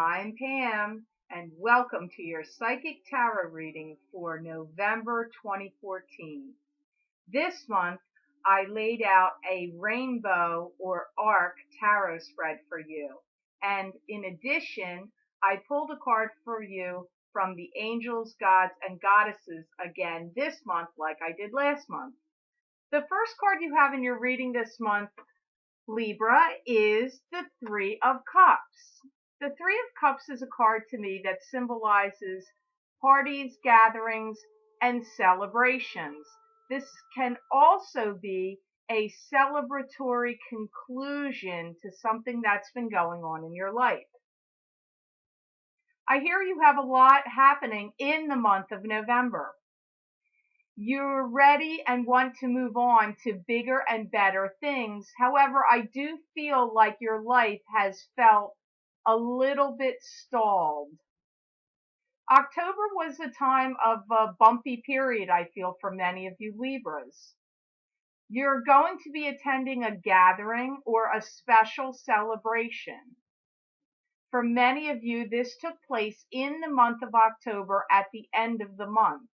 I'm Pam, and welcome to your Psychic Tarot reading for November 2014. This month, I laid out a rainbow or arc tarot spread for you. And in addition, I pulled a card for you from the angels, gods, and goddesses again this month, like I did last month. The first card you have in your reading this month, Libra, is the Three of Cups. The Three of Cups is a card to me that symbolizes parties, gatherings, and celebrations. This can also be a celebratory conclusion to something that's been going on in your life. I hear you have a lot happening in the month of November. You're ready and want to move on to bigger and better things. However, I do feel like your life has felt a little bit stalled. October was a time of a bumpy period, I feel, for many of you Libras. You're going to be attending a gathering or a special celebration. For many of you, this took place in the month of October at the end of the month.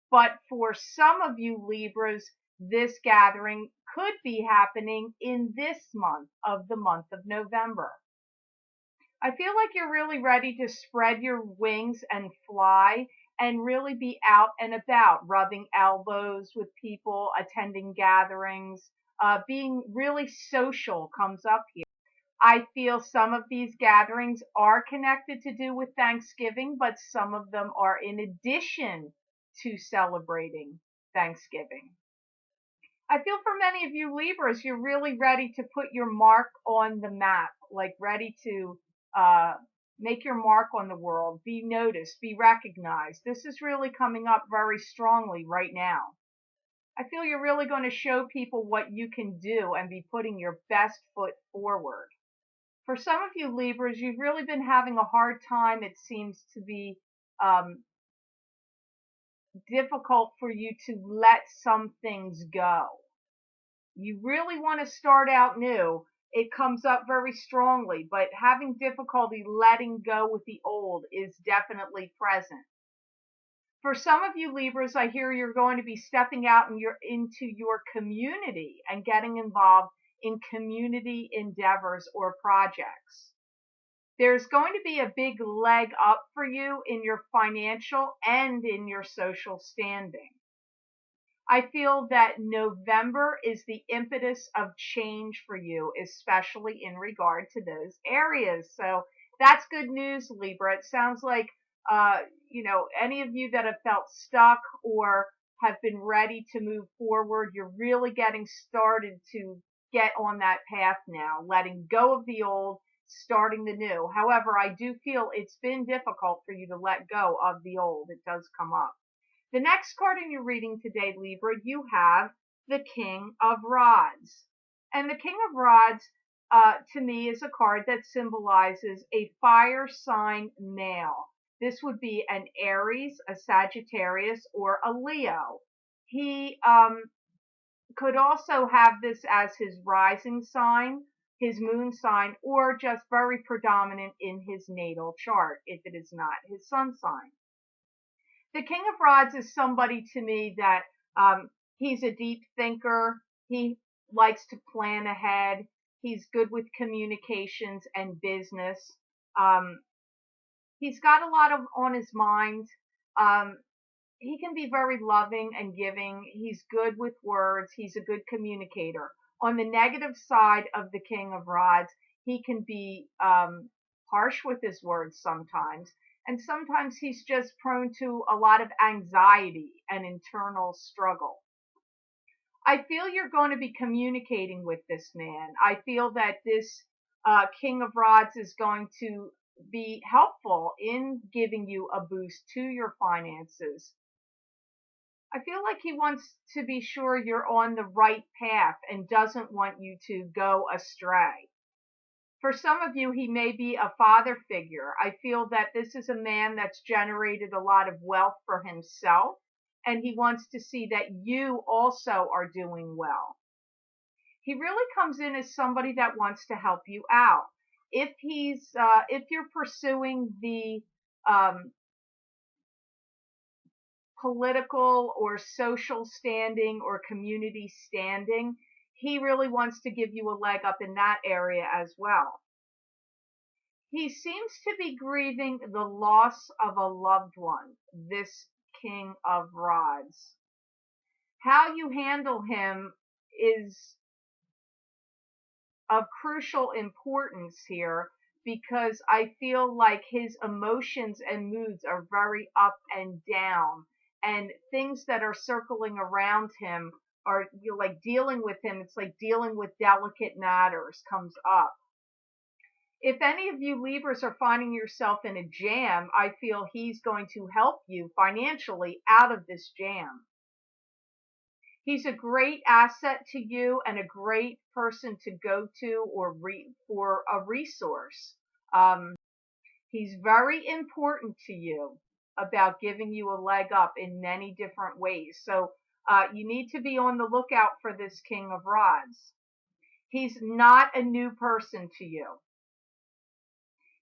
But for some of you Libras, this gathering could be happening in this month of the month of November. I feel like you're really ready to spread your wings and fly and really be out and about, rubbing elbows with people, attending gatherings, being really social comes up here. I feel some of these gatherings are connected to do with Thanksgiving, but some of them are in addition to celebrating Thanksgiving. I feel for many of you Libras, you're really ready to put your mark on the map, like ready to make your mark on the world, be noticed, be recognized. This is really coming up very strongly right now. I feel you're really going to show people what you can do and be putting your best foot forward. For some of you Libras, you've really been having a hard time. It seems to be difficult for you to let some things go. You really want to start out new. It comes up very strongly, but having difficulty letting go with the old is definitely present. For some of you Libras, I hear you're going to be stepping out into your community and getting involved in community endeavors or projects. There's going to be a big leg up for you in your financial and in your social standing. I feel that November is the impetus of change for you, especially in regard to those areas. So that's good news, Libra. It sounds like, any of you that have felt stuck or have been ready to move forward, you're really getting started to get on that path now, letting go of the old, starting the new. However, I do feel it's been difficult for you to let go of the old. It does come up. The next card in your reading today, Libra, you have the King of Rods. And the King of Rods, to me, is a card that symbolizes a fire sign male. This would be an Aries, a Sagittarius, or a Leo. He could also have this as his rising sign, his moon sign, or just very predominant in his natal chart if it is not his sun sign. The King of Rods is somebody to me that he's a deep thinker. He likes to plan ahead. He's good with communications and business. He's got a lot on his mind. He can be very loving and giving. He's good with words. He's a good communicator. On the negative side of the King of Rods, he can be harsh with his words sometimes. And sometimes he's just prone to a lot of anxiety and internal struggle. I feel you're going to be communicating with this man. I feel that this King of Rods is going to be helpful in giving you a boost to your finances. I feel like he wants to be sure you're on the right path and doesn't want you to go astray. For some of you, he may be a father figure. I feel that this is a man that's generated a lot of wealth for himself, and he wants to see that you also are doing well. He really comes in as somebody that wants to help you out. If you're pursuing the um, political or social standing or community standing, he really wants to give you a leg up in that area as well. He seems to be grieving the loss of a loved one, this King of Rods. How you handle him is of crucial importance here, because I feel like his emotions and moods are very up and down, and things that are circling around him are, you're like dealing with him. It's like dealing with delicate matters comes up. If any of you Libras are finding yourself in a jam, I feel he's going to help you financially out of this jam. He's a great asset to you and a great person to go to or for a resource. He's very important to you about giving you a leg up in many different ways. So you need to be on the lookout for this King of Rods. He's not a new person to you.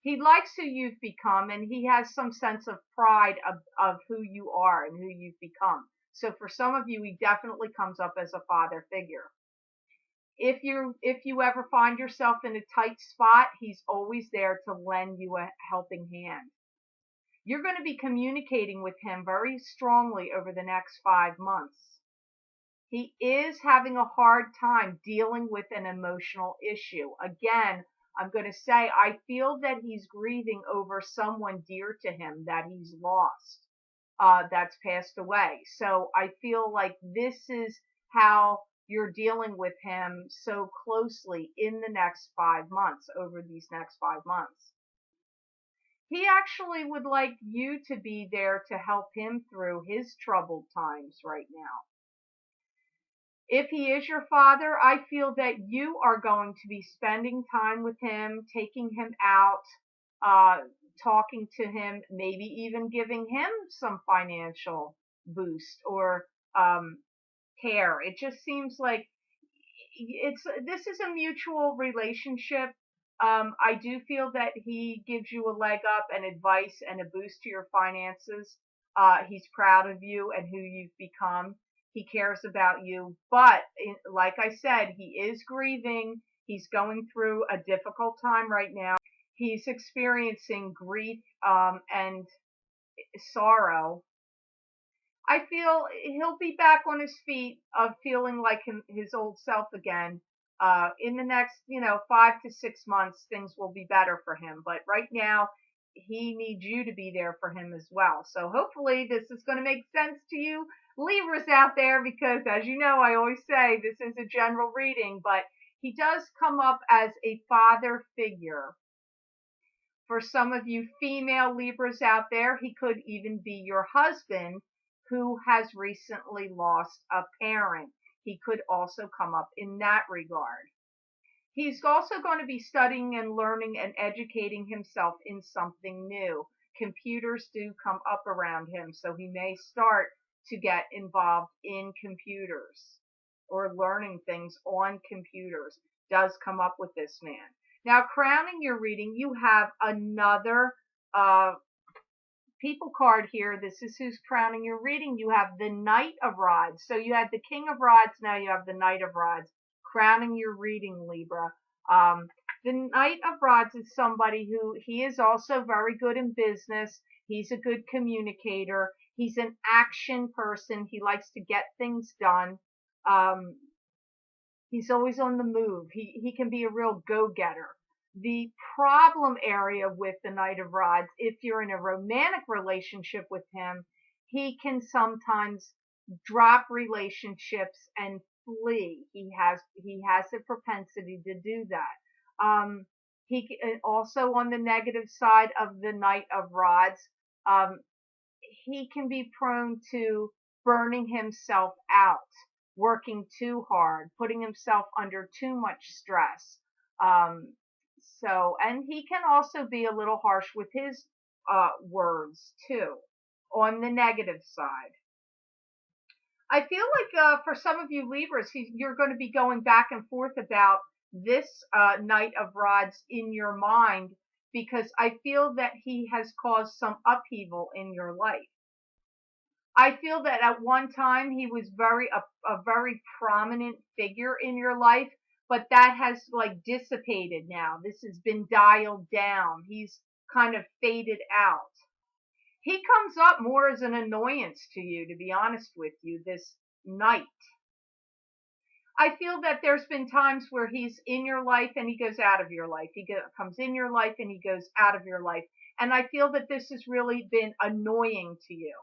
He likes who you've become, and he has some sense of pride of who you are and who you've become. So for some of you, he definitely comes up as a father figure. If you ever find yourself in a tight spot, he's always there to lend you a helping hand. You're going to be communicating with him very strongly over the next 5 months. He is having a hard time dealing with an emotional issue. Again, I'm going to say, I feel that he's grieving over someone dear to him that he's lost, that's passed away. So I feel like this is how you're dealing with him so closely in the next 5 months, over these next 5 months. He actually would like you to be there to help him through his troubled times right now. If he is your father, I feel that you are going to be spending time with him, taking him out, talking to him, maybe even giving him some financial boost or care. It just seems like this is a mutual relationship. I do feel that he gives you a leg up and advice and a boost to your finances. He's proud of you and who you've become. He cares about you, but like I said, he is grieving. He's going through a difficult time right now. He's experiencing grief and sorrow. I feel he'll be back on his feet of feeling like his old self again. In the next, 5 to 6 months, things will be better for him. But right now, he needs you to be there for him as well. So hopefully this is going to make sense to you Libras out there, because as you know, I always say this is a general reading, but he does come up as a father figure. For some of you female Libras out there, he could even be your husband who has recently lost a parent. He could also come up in that regard. He's also going to be studying and learning and educating himself in something new. Computers do come up around him, so he may start to get involved in computers or learning things on computers. Does come up with this man. Now, crowning your reading, you have another people card here. This is who's crowning your reading. You have the Knight of Rods. So you had the King of Rods, now you have the Knight of Rods crowning your reading, Libra. The Knight of Rods is somebody who, he is also very good in business. He's a good communicator. He's an action person. He likes to get things done. He's always on the move. He can be a real go-getter. The problem area with the Knight of Rods, if you're in a romantic relationship with him, he can sometimes drop relationships and flee. He has a propensity to do that. He also, on the negative side of the Knight of Rods, he can be prone to burning himself out, working too hard, putting himself under too much stress. And he can also be a little harsh with his words too, on the negative side. I feel like for some of you Libras, you're going to be going back and forth about this Knight of Rods in your mind, because I feel that he has caused some upheaval in your life. I feel that at one time he was a very prominent figure in your life, but that has like dissipated now. This has been dialed down. He's kind of faded out. He comes up more as an annoyance to you, to be honest with you, this Knight. I feel that there's been times where he's in your life and he goes out of your life. Comes in your life and he goes out of your life. And I feel that this has really been annoying to you.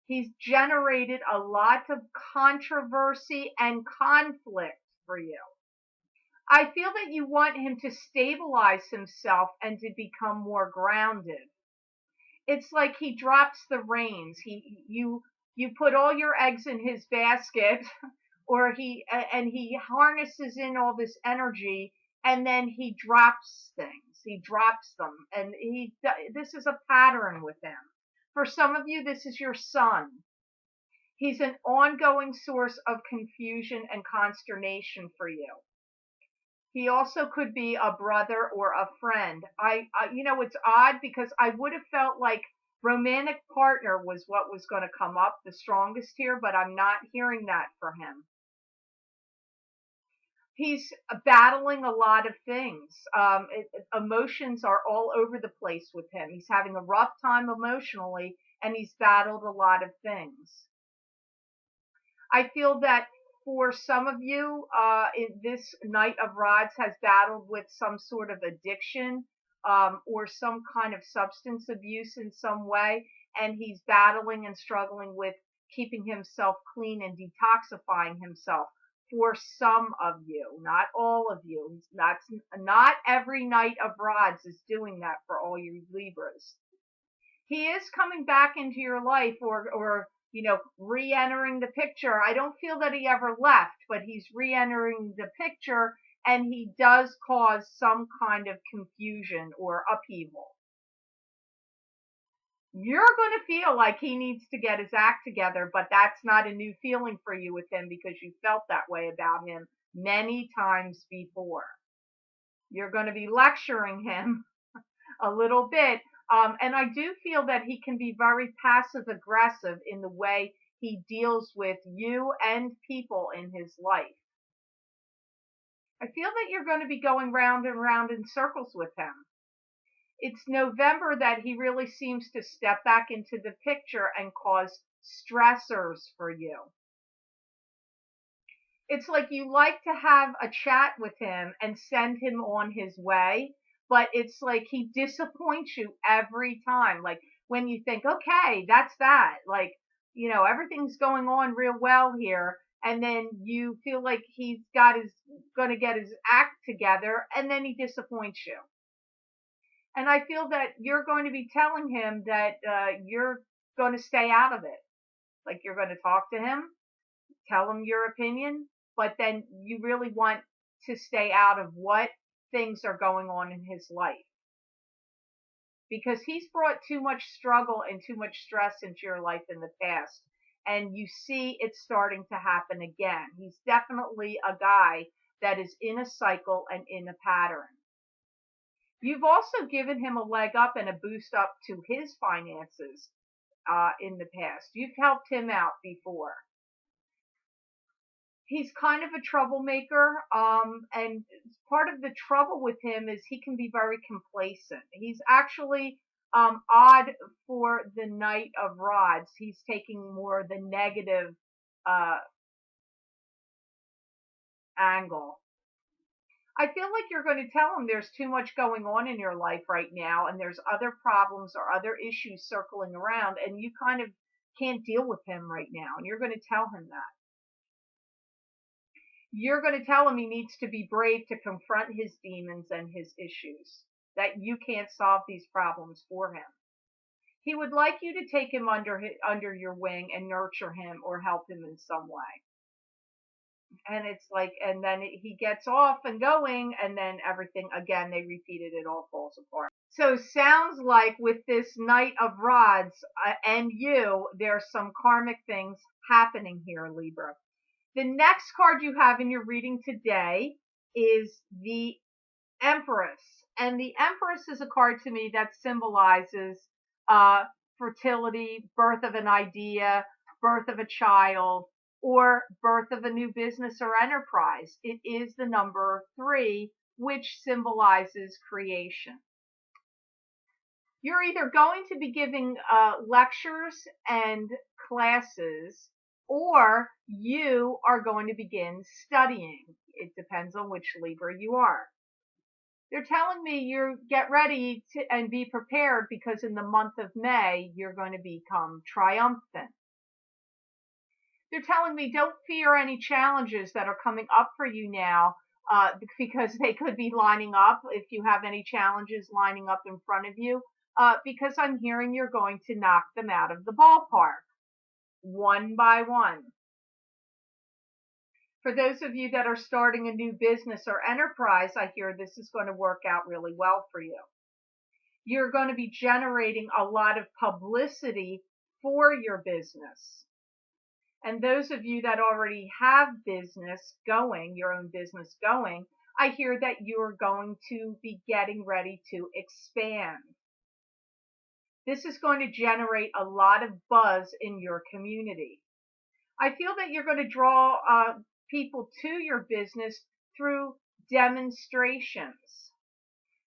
He's generated a lot of controversy and conflict for you. I feel that you want him to stabilize himself and to become more grounded. It's like he drops the reins. You put all your eggs in his basket, or he harnesses in all this energy, and then he drops things. He drops them, and this is a pattern with him. For some of you, this is your son. He's an ongoing source of confusion and consternation for you. He also could be a brother or a friend. It's odd because I would have felt like romantic partner was what was going to come up the strongest here, but I'm not hearing that for him. He's battling a lot of things. Emotions are all over the place with him. He's having a rough time emotionally, and he's battled a lot of things. I feel that for some of you, this Knight of Rods has battled with some sort of addiction or some kind of substance abuse in some way, and he's battling and struggling with keeping himself clean and detoxifying himself. For some of you, not all of you. That's not every Knight of Rods is doing that for all you Libras. He is coming back into your life, or re-entering the picture. I don't feel that he ever left, but he's re-entering the picture, and he does cause some kind of confusion or upheaval. You're going to feel like he needs to get his act together, but that's not a new feeling for you with him because you felt that way about him many times before. You're going to be lecturing him a little bit. And I do feel that he can be very passive aggressive in the way he deals with you and people in his life. I feel that you're going to be going round and round in circles with him. It's November that he really seems to step back into the picture and cause stressors for you. It's like you like to have a chat with him and send him on his way, but it's like he disappoints you every time. Like when you think, okay, that's that. Like, everything's going on real well here. And then you feel like he's going to get his act together, and then he disappoints you. And I feel that you're going to be telling him that you're going to stay out of it. Like you're going to talk to him, tell him your opinion, but then you really want to stay out of what things are going on in his life. Because he's brought too much struggle and too much stress into your life in the past. And you see it's starting to happen again. He's definitely a guy that is in a cycle and in a pattern. You've also given him a leg up and a boost up to his finances in the past. You've helped him out before. He's kind of a troublemaker, and part of the trouble with him is he can be very complacent. He's actually odd for the Knight of Rods. He's taking more the negative angle. I feel like you're going to tell him there's too much going on in your life right now, and there's other problems or other issues circling around, and you kind of can't deal with him right now, and you're going to tell him that. You're going to tell him he needs to be brave to confront his demons and his issues, that you can't solve these problems for him. He would like you to take him under your wing and nurture him or help him in some way. And it's like, and then he gets off and going, and then everything, again, they repeated, it all falls apart. So sounds like with this Knight of Rods and you, there's some karmic things happening here, Libra. The next card you have in your reading today is the Empress. And the Empress is a card to me that symbolizes uh, fertility, birth of an idea, birth of a child, or birth of a new business or enterprise. It is the number 3, which symbolizes creation. You're either going to be giving lectures and classes, or you are going to begin studying. It depends on which Libra you are. They're telling me you get ready to, and be prepared, because in the month of May, you're going to become triumphant. They're telling me don't fear any challenges that are coming up for you now, because they could be lining up if you have any challenges lining up in front of you, because I'm hearing you're going to knock them out of the ballpark one by one. For those of you that are starting a new business or enterprise, I hear this is going to work out really well for you. You're going to be generating a lot of publicity for your business. And those of you that already have business going, your own business going, I hear that you're going to be getting ready to expand. This is going to generate a lot of buzz in your community. I feel that you're going to draw people to your business through demonstrations.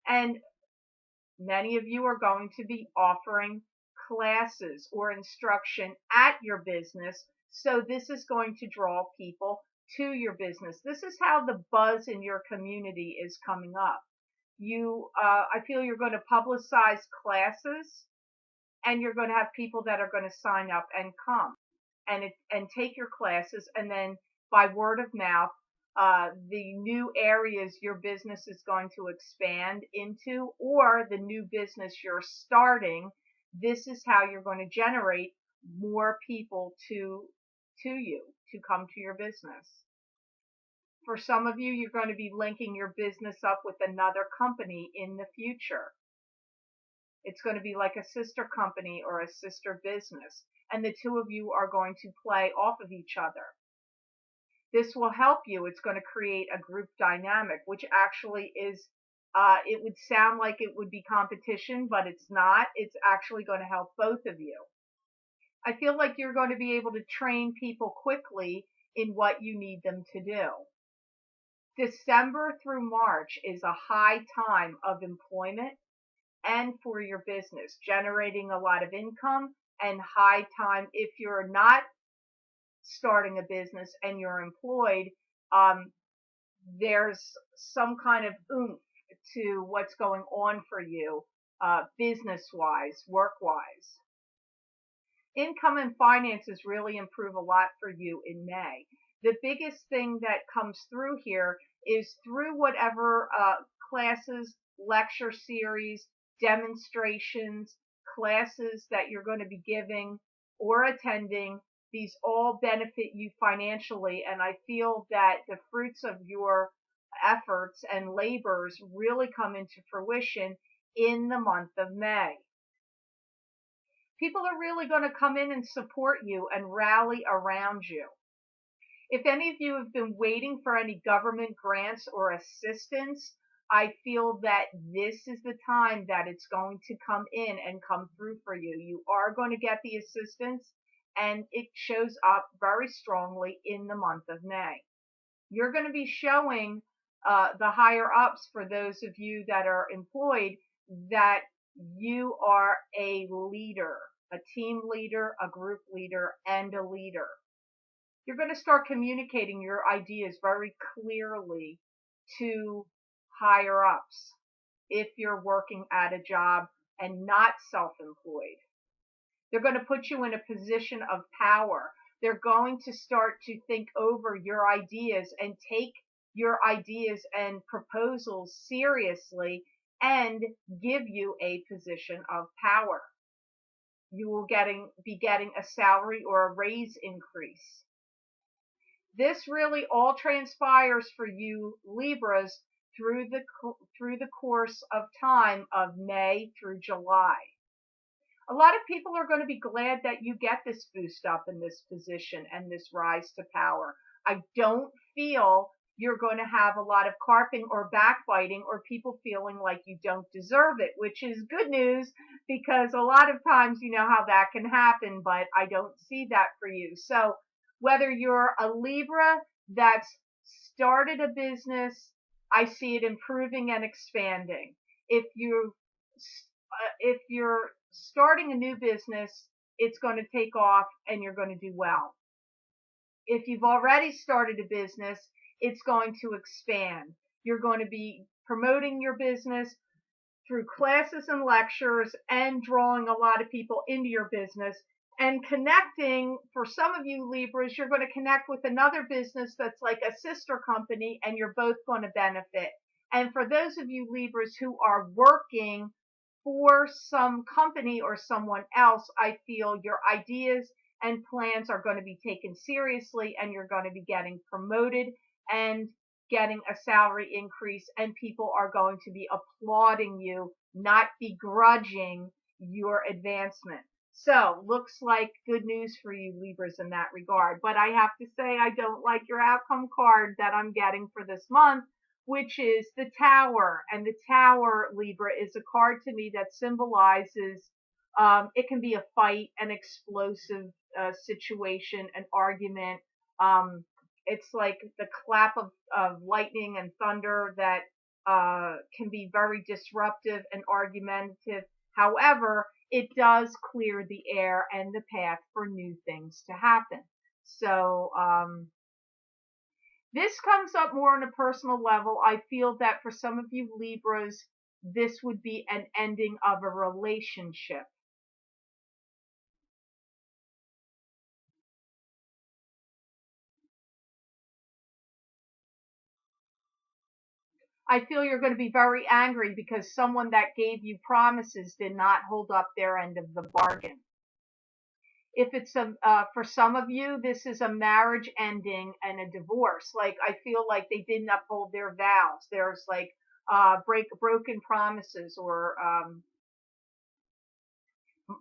And many of you are going to be offering classes or instruction at your business. So this is going to draw people to your business. This is how the buzz in your community is coming up. I feel you're going to publicize classes, and you're going to have people that are going to sign up and come and take your classes, and then by word of mouth, the new areas your business is going to expand into, or the new business you're starting, this is how you're going to generate more people to you, to come to your business. For some of you, you're going to be linking your business up with another company in the future. It's going to be like a sister company or a sister business, and the two of you are going to play off of each other. This will help you. It's going to create a group dynamic, which actually is, it would sound like it would be competition, but it's not. It's actually going to help both of you. I feel like you're going to be able to train people quickly in what you need them to do. December through March is a high time of employment and for your business, generating a lot of income, and high time if you're not starting a business and you're employed, there's some kind of oomph to what's going on for you, business-wise, work-wise. Income and finances really improve a lot for you in May. The biggest thing that comes through here is through whatever classes, lecture series, demonstrations, classes that you're going to be giving or attending. These all benefit you financially, and I feel that the fruits of your efforts and labors really come into fruition in the month of May. People are really going to come in and support you and rally around you. If any of you have been waiting for any government grants or assistance, I feel that this is the time that it's going to come in and come through for you. You are going to get the assistance, and it shows up very strongly in the month of May. You're going to be showing the higher ups, for those of you that are employed, that you are a leader, a team leader, a group leader, and a leader. You're going to start communicating your ideas very clearly to higher ups if you're working at a job and not self-employed. They're going to put you in a position of power. They're going to start to think over your ideas and take your ideas and proposals seriously and give you a position of power. You will be getting a salary or a raise increase. This really all transpires for you Libras through the course of time of May through July. A lot of people are going to be glad that you get this boost up in this position and this rise to power. I don't feel you're going to have a lot of carping or backbiting or people feeling like you don't deserve it, which is good news because a lot of times you know how that can happen, but I don't see that for you. So whether you're a Libra that's started a business, I see it improving and expanding. If you're starting a new business, it's going to take off and you're going to do well. If you've already started a business, it's going to expand. You're going to be promoting your business through classes and lectures and drawing a lot of people into your business and connecting. For some of you Libras, you're going to connect with another business that's like a sister company and you're both going to benefit. And for those of you Libras who are working for some company or someone else, I feel your ideas and plans are going to be taken seriously and you're going to be getting promoted and getting a salary increase, and people are going to be applauding you, not begrudging your advancement. So looks like good news for you Libras in that regard. But I have to say I don't like your outcome card that I'm getting for this month, which is the Tower. And the Tower, Libra, is a card to me that symbolizes it can be a fight, an explosive situation, an argument. It's like the clap of lightning and thunder that can be very disruptive and argumentative. However, it does clear the air and the path for new things to happen. So this comes up more on a personal level. I feel that for some of you Libras, this would be an ending of a relationship. I feel you're going to be very angry because someone that gave you promises did not hold up their end of the bargain. If it's for some of you, this is a marriage ending and a divorce. Like I feel like they didn't uphold their vows. There's like broken promises or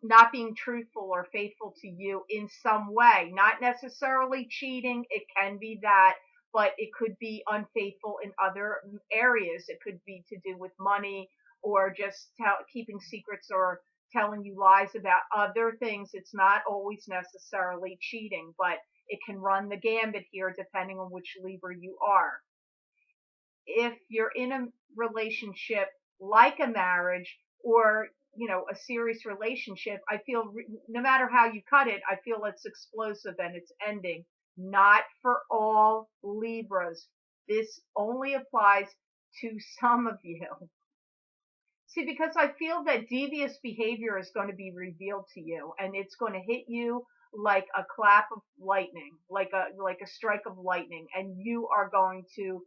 not being truthful or faithful to you in some way. Not necessarily cheating. It can be that, but it could be unfaithful in other areas. It could be to do with money or just keeping secrets or telling you lies about other things. It's not always necessarily cheating, but it can run the gambit here depending on which Libra you are. If you're in a relationship like a marriage or a serious relationship, I feel no matter how you cut it, I feel it's explosive and it's ending. Not for all Libras. This only applies to some of you. See, because I feel that devious behavior is going to be revealed to you and it's going to hit you like a clap of lightning, like a strike of lightning, and you are going to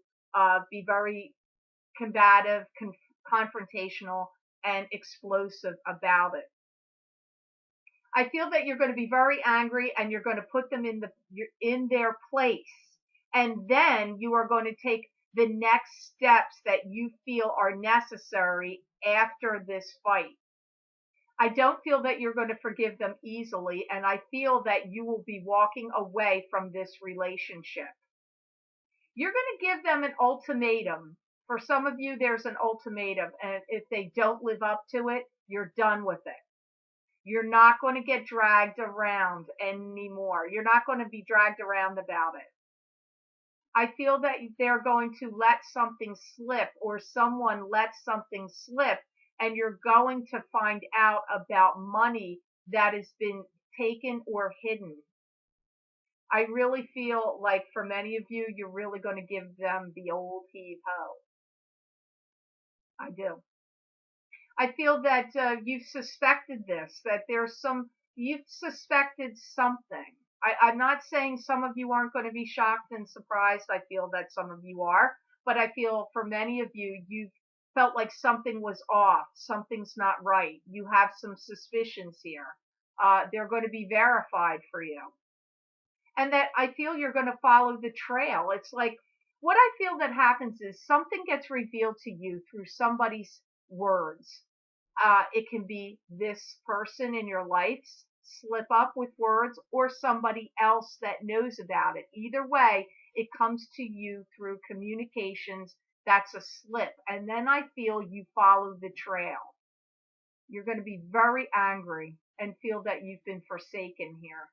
be very combative, confrontational, and explosive about it. I feel that you're going to be very angry and you're going to put them in their place. And then you are going to take the next steps that you feel are necessary after this fight. I don't feel that you're going to forgive them easily, and I feel that you will be walking away from this relationship. You're going to give them an ultimatum. For some of you, there's an ultimatum, and if they don't live up to it, you're done with it. You're not going to get dragged around anymore. You're not going to be dragged around about it. I feel that they're going to let something slip or someone lets something slip, and you're going to find out about money that has been taken or hidden. I really feel like for many of you, you're really going to give them the old heave ho. I do. I feel that you've suspected this, that you've suspected something. I'm not saying some of you aren't going to be shocked and surprised. I feel that some of you are, but I feel for many of you, you've felt like something was off. Something's not right. You have some suspicions here. They're going to be verified for you. And that I feel you're going to follow the trail. It's like what I feel that happens is something gets revealed to you through somebody's words. It can be this person in your life slip up with words or somebody else that knows about it. Either way, it comes to you through communications. That's a slip. And then I feel you follow the trail. You're going to be very angry and feel that you've been forsaken here.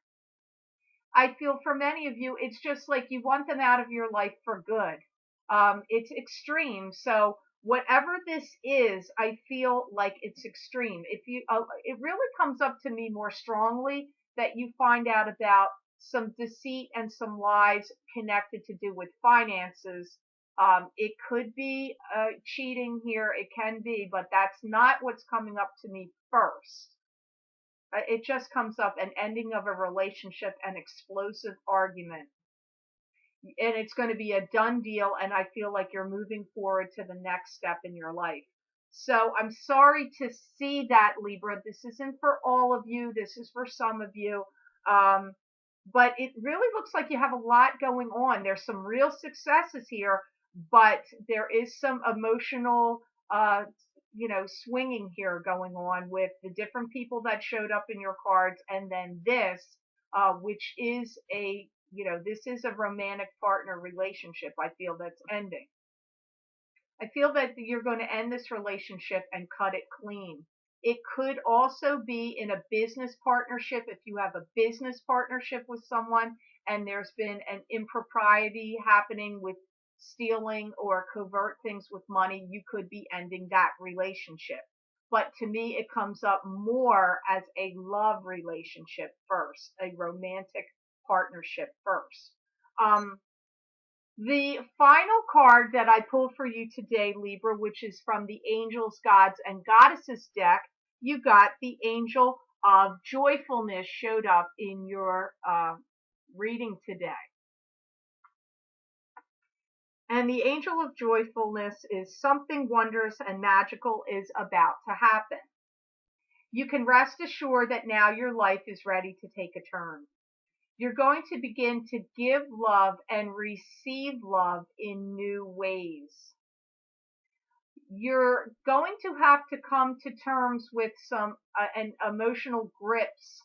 I feel for many of you, it's just like you want them out of your life for good. It's extreme. So whatever this is, I feel like it's extreme. It really comes up to me more strongly that you find out about some deceit and some lies connected to do with finances. It could be cheating here. It can be, but that's not what's coming up to me first. It just comes up an ending of a relationship, an explosive argument. And it's going to be a done deal, and I feel like you're moving forward to the next step in your life. So I'm sorry to see that, Libra. This isn't for all of you. This is for some of you. But it really looks like you have a lot going on. There's some real successes here, but there is some emotional swinging here going on with the different people that showed up in your cards, and then this, which is this is a romantic partner relationship. I feel that's ending. I feel that you're going to end this relationship and cut it clean. It could also be in a business partnership. If you have a business partnership with someone and there's been an impropriety happening with stealing or covert things with money, you could be ending that relationship. But to me, it comes up more as a love relationship first, a romantic partnership first. The final card that I pulled for you today, Libra, which is from the Angels, Gods, and Goddesses deck, you got the Angel of Joyfulness showed up in your reading today. And the Angel of Joyfulness is something wondrous and magical is about to happen. You can rest assured that now your life is ready to take a turn. You're going to begin to give love and receive love in new ways. You're going to have to come to terms with some emotional grips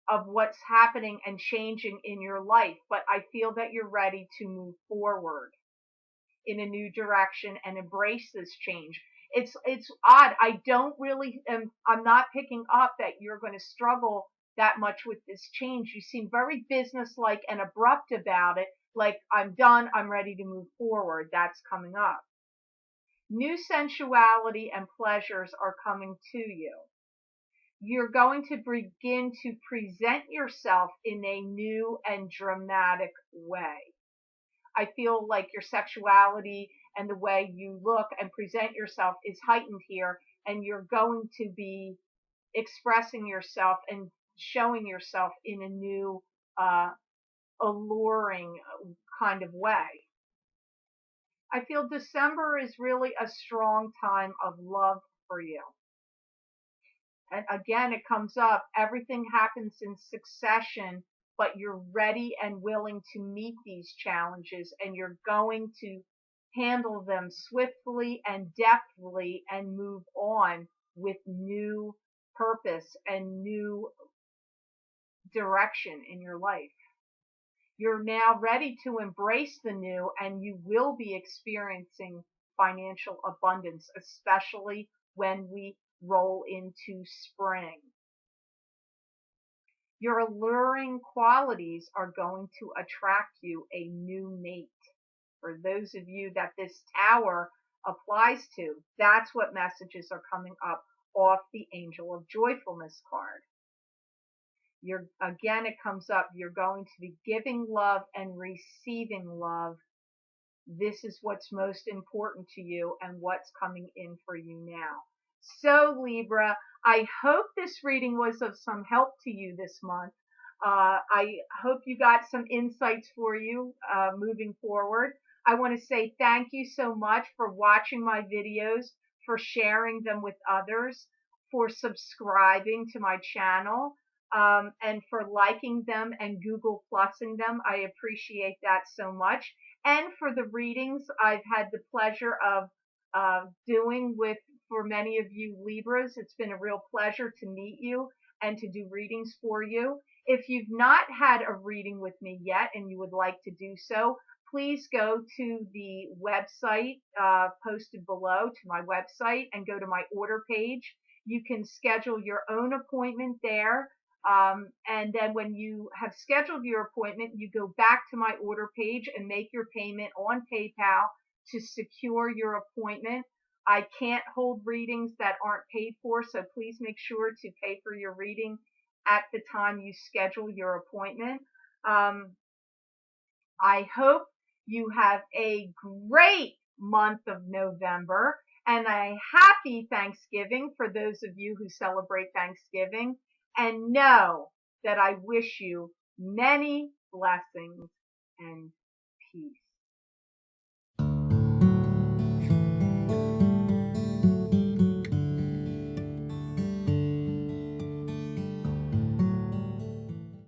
of what's happening and changing in your life, but I feel that you're ready to move forward in a new direction and embrace this change. It's odd. I'm not picking up that you're going to struggle that much with this change. You seem very businesslike and abrupt about it, like I'm done, I'm ready to move forward. That's coming up. New sensuality and pleasures are coming to you. You're going to begin to present yourself in a new and dramatic way. I feel like your sexuality and the way you look and present yourself is heightened here, and you're going to be expressing yourself and showing yourself in a new, alluring kind of way. I feel December is really a strong time of love for you. And again, it comes up, everything happens in succession, but you're ready and willing to meet these challenges, and you're going to handle them swiftly and deftly and move on with new purpose and new direction in your life. You're now ready to embrace the new, and you will be experiencing financial abundance, especially when we roll into spring. Your alluring qualities are going to attract you a new mate. For those of you that this tower applies to, that's what messages are coming up off the Angel of Joyfulness card. Again, it comes up, you're going to be giving love and receiving love. This is what's most important to you and what's coming in for you now. So Libra, I hope this reading was of some help to you this month. I hope you got some insights for you moving forward. I want to say thank you so much for watching my videos, for sharing them with others, for subscribing to my channel, and for liking them and Google Plusing them. I appreciate that so much. And for the readings I've had the pleasure of doing with for many of you Libras, it's been a real pleasure to meet you and to do readings for you. If you've not had a reading with me yet and you would like to do so, please go to the website posted below to my website and go to my order page. You can schedule your own appointment there. And then when you have scheduled your appointment, you go back to my order page and make your payment on PayPal to secure your appointment. I can't hold readings that aren't paid for, so please make sure to pay for your reading at the time you schedule your appointment. I hope you have a great month of November and a happy Thanksgiving for those of you who celebrate Thanksgiving. And know that I wish you many blessings and peace.